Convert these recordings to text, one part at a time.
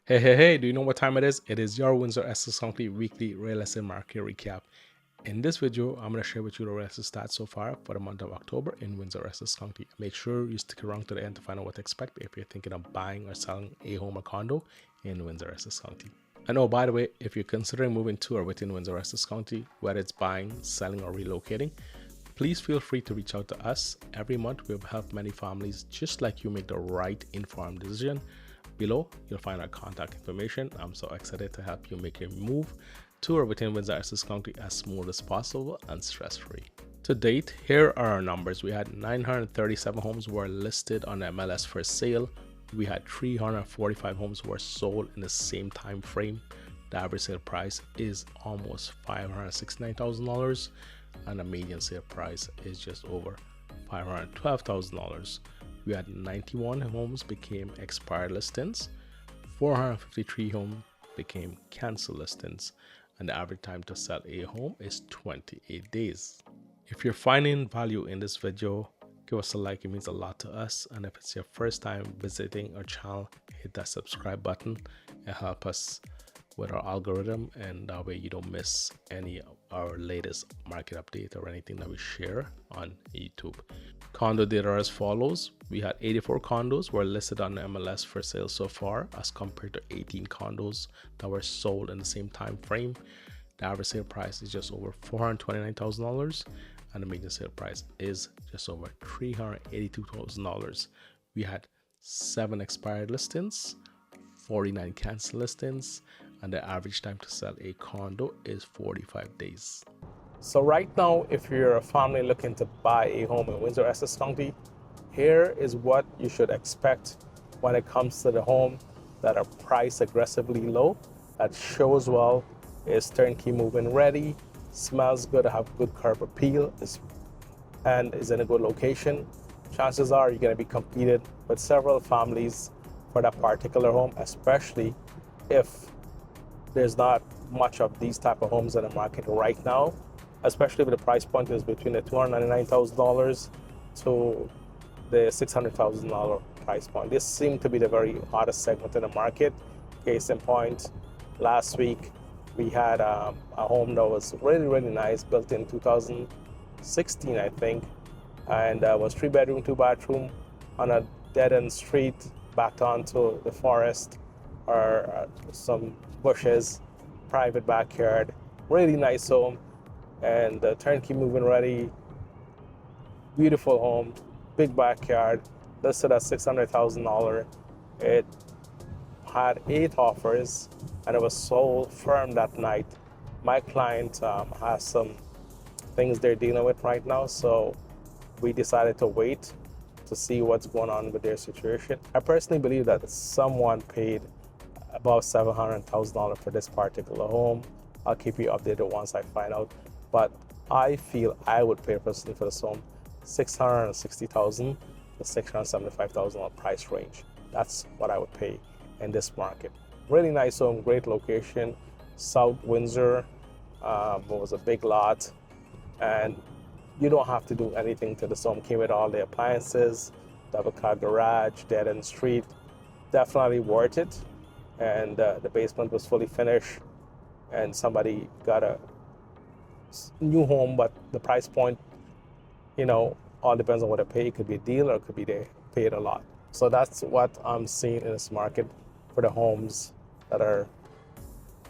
Hey, do you know what time it is? It is your Windsor Essex County weekly real estate market recap. In this video, I'm going to share with you the real estate stats so far for the month of October in Windsor Essex County. Make sure you stick around to the end to find out what to expect if you're thinking of buying or selling a home or condo in Windsor Essex County. And oh, by the way, if you're considering moving to or within Windsor Essex County, whether it's buying, selling, or relocating, please feel free to reach out to us. Every month, we've helped many families just like you make the right informed decision. Below, you'll find our contact information. I'm so excited to help you make your move to or within Windsor Essex County as smooth as possible and stress-free. To date, here are our numbers. We had 937 homes were listed on MLS for sale. We had 345 homes were sold in the same time frame. The average sale price is almost $569,000 and the median sale price is just over $512,000. We had 91 homes became expired listings, 453 homes became cancelled listings, and the average time to sell a home is 28 days. If you're finding value in this video, give us a like. It means a lot to us. And if it's your first time visiting our channel, hit that subscribe button and help us with our algorithm, and that way you don't miss any of our latest market update or anything that we share on YouTube. Condo data as follows. We had 84 condos were listed on the MLS for sale so far, as compared to 18 condos that were sold in the same time frame. The average sale price is just over $429,000 and the median sale price is just over $382,000. We had 7 expired listings, 49 cancelled listings, and the average time to sell a condo is 45 days. So right now, if you're a family looking to buy a home in Windsor Essex County, here is what you should expect when it comes to the home that are priced aggressively low, that shows well, is turnkey move-in ready, smells good, have good curb appeal, and is in a good location. Chances are you're going to be competed with several families for that particular home, especially if there's not much of these type of homes in the market right now, especially if the price point is between the $299,000 to the $600,000 price point. This seemed to be the very hottest segment in the market. Case in point, last week we had a home that was really nice, built in 2016, I think, and was 3-bedroom, 2-bathroom on a dead-end street backed onto the forest or some bushes, private backyard, really nice home, and turnkey move-in ready, beautiful home, big backyard, listed at $600,000. It had 8 offers and it was sold firm that night. My client has some things they're dealing with right now, so we decided to wait to see what's going on with their situation. I personally believe that someone paid about $700,000 for this particular home. I'll keep you updated once I find out, but I feel I would pay personally for this home $660,000 to $675,000 price range. That's what I would pay in this market. Really nice home, great location, South Windsor. It was a big lot, and you don't have to do anything to this home. Came with all the appliances, double car garage, dead end street. Definitely worth it. And the basement was fully finished, and somebody got a new home, but the price point, all depends on what they pay. It could be a deal or it could be they paid a lot. So that's what I'm seeing in this market for the homes that are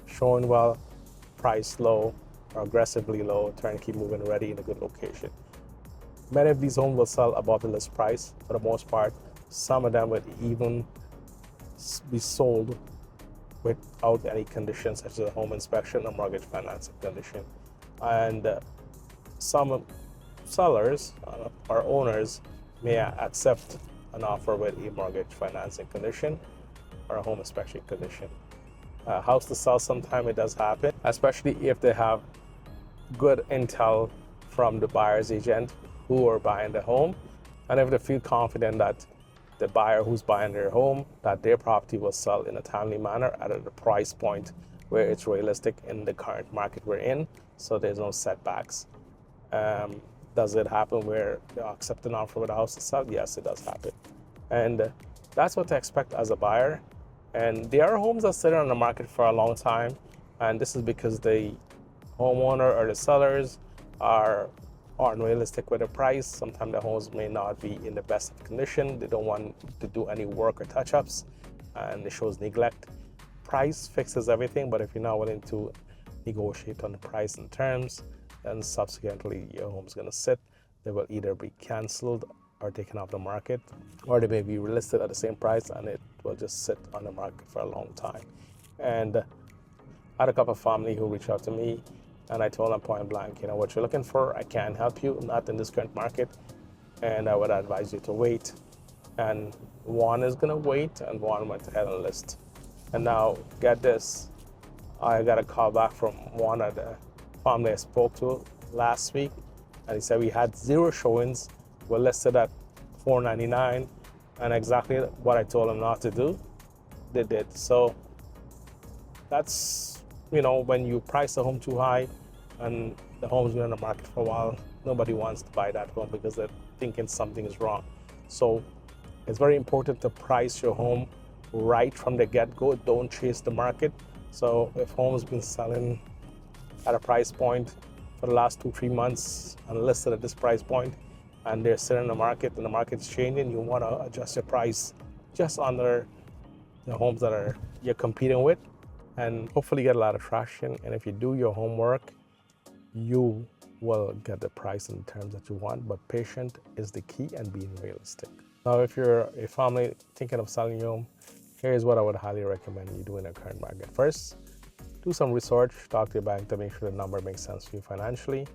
showing well, priced low or aggressively low, turnkey move-in ready in a good location. Many of these homes will sell above the list price for the most part. Some of them would even be sold without any conditions such as a home inspection or mortgage financing condition. And some sellers or owners may accept an offer with a mortgage financing condition or a home inspection condition. House to sell, sometimes it does happen, especially if they have good intel from the buyer's agent who are buying the home, and if they feel confident that the buyer who's buying their home, that their property will sell in a timely manner at a price point where it's realistic in the current market we're in, so there's no setbacks. Does it happen where they accept an offer with a house to sell? Yes, it does happen. And that's what to expect as a buyer. And there are homes that sit on the market for a long time, and this is because the homeowner or the sellers are unrealistic with the price. Sometimes the homes may not be in the best condition. They don't want to do any work or touch-ups, and it shows neglect. Price fixes everything, but if you're not willing to negotiate on the price and terms, then subsequently your home's going to sit. They will either be canceled or taken off the market, or they may be relisted at the same price and it will just sit on the market for a long time. And I had a couple of family who reached out to me, and I told them point blank, what you're looking for, I can't help you, not in this current market, and I would advise you to wait. And one is going to wait, and one went ahead and list. And now, get this, I got a call back from one of the family I spoke to last week, and he said we had 0 showings. We're listed at $499, and exactly what I told them not to do, they did. So that's, when you price a home too high and the home's been on the market for a while, nobody wants to buy that home because they're thinking something is wrong. So it's very important to price your home right from the get-go. Don't chase the market. So if home's been selling at a price point for the last 2-3 months and listed at this price point, and they're sitting in the market and the market's changing, you want to adjust your price just under the homes that you're competing with, and hopefully get a lot of traction. And if you do your homework, you will get the price and the terms that you want. But patient is the key, and being realistic. Now, if you're a family thinking of selling your home, here's what I would highly recommend you do in the current market. First, do some research, talk to your bank to make sure the number makes sense for you financially.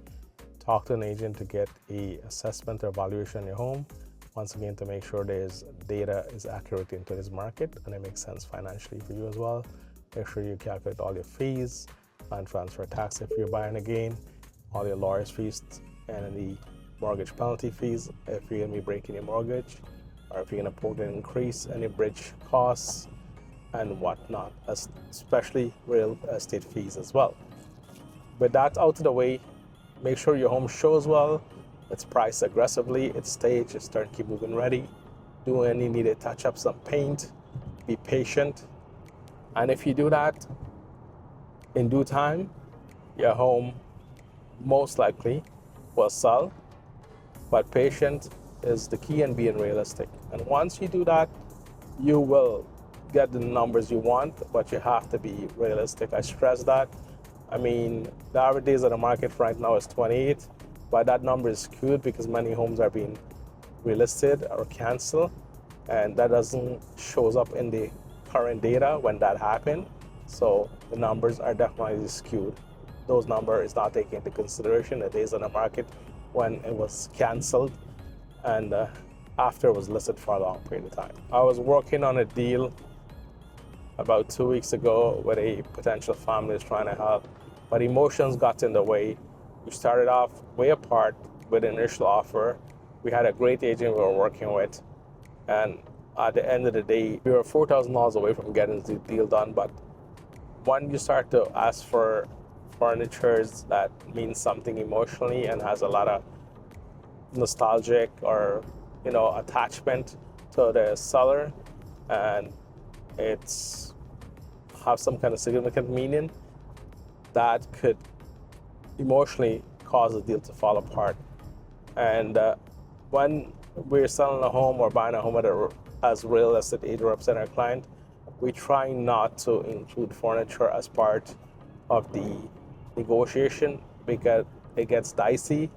Talk to an agent to get an assessment or evaluation on your home. Once again, to make sure data is accurate into this market and it makes sense financially for you as well. Make sure you calculate all your fees, land transfer tax if you're buying again, all your lawyer's fees, and any mortgage penalty fees if you're going to be breaking your mortgage, or if you're going to put an increase, any bridge costs and whatnot, especially real estate fees as well. With that out of the way, make sure your home shows well, it's priced aggressively, it's staged, it's turnkey move-in ready. Do any needed touch-ups on paint, be patient. And if you do that in due time, your home most likely will sell. But patient is the key, and being realistic. And once you do that, you will get the numbers you want, but you have to be realistic. I stress that. I mean, the average days of the market right now is 28, but that number is skewed because many homes are being relisted or canceled, and that doesn't shows up in the current data when that happened. So the numbers are definitely skewed. Those numbers is not taking into consideration the days on the market when it was canceled and after it was listed for a long period of time. I was working on a deal about 2 weeks ago with a potential family is trying to help, but emotions got in the way. We started off way apart with an initial offer. We had a great agent we were working with, and at the end of the day, we were $4,000 away from getting the deal done. But when you start to ask for furnitures that means something emotionally and has a lot of nostalgic or attachment to the seller, and it's have some kind of significant meaning, that could emotionally cause the deal to fall apart. And when we're selling a home or buying a home as real estate agent representing our client, we try not to include furniture as part of the negotiation because it gets dicey.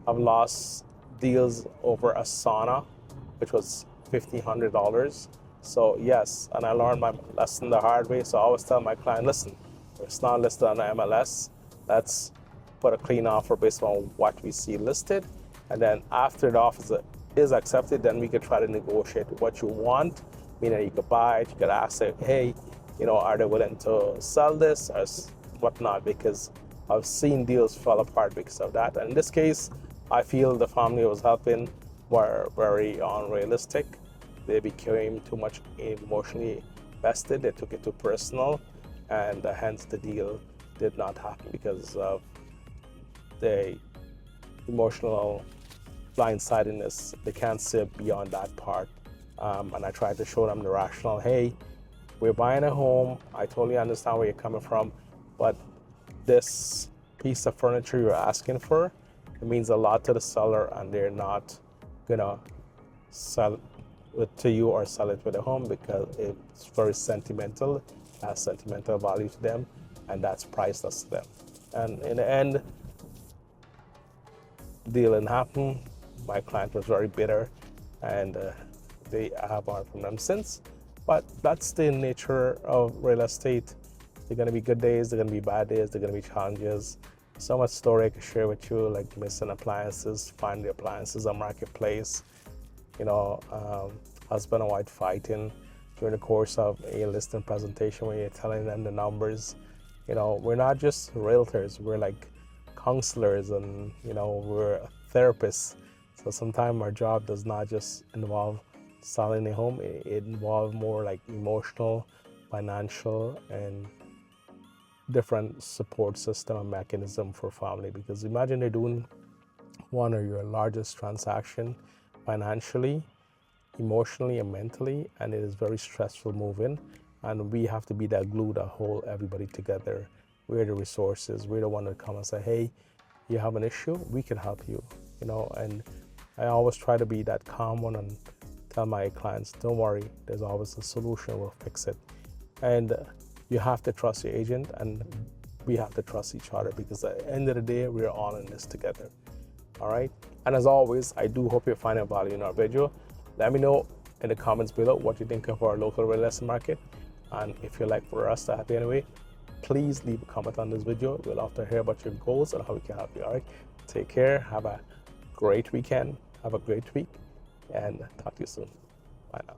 I've lost deals over a sauna, which was $1,500. So yes, and I learned my lesson the hard way. So I always tell my client, listen, it's not listed on the MLS. Let's put a clean offer based on what we see listed. And then after the offer is accepted, then we could try to negotiate what you want. Meaning you could buy it, you could ask it, hey, are they willing to sell this or whatnot? Because I've seen deals fall apart because of that. And in this case, I feel the family I was helping were very unrealistic. They became too much emotionally vested. They took it too personal, and hence the deal did not happen because of the emotional blindsidedness. They can't see beyond that part. And I tried to show them the rational, hey, we're buying a home. I totally understand where you're coming from, but this piece of furniture you're asking for, it means a lot to the seller, and they're not gonna sell it to you or sell it with a home because it's very sentimental, has sentimental value to them, and that's priceless to them. And in the end, deal didn't happen. My client was very bitter, and they have heard from them since. But that's the nature of real estate. There are going to be good days, there are going to be bad days, there are going to be challenges. So much story I could share with you, like missing appliances, finding the appliances on marketplace, husband and wife fighting during the course of a listing presentation when you're telling them the numbers. We're not just realtors, we're like counselors, and we're therapists. So sometimes our job does not just involve selling a home, it involves more like emotional, financial, and different support system and mechanism for family. Because imagine they're doing one of your largest transaction financially, emotionally, and mentally, and it is very stressful moving, and we have to be that glue that hold everybody together. We're the resources, we're the one that come and say, hey, you have an issue, we can help you, and I always try to be that calm one and tell my clients, don't worry, there's always a solution, we'll fix it. And you have to trust your agent, and we have to trust each other, because at the end of the day, we're all in this together. All right. And as always, I do hope you're finding value in our video. Let me know in the comments below what you think of our local real estate market. And if you'd like for us to help you anyway, please leave a comment on this video. We'd love to hear about your goals and how we can help you. All right. Take care. Have a great weekend. Have a great week. And talk to you soon. Bye now.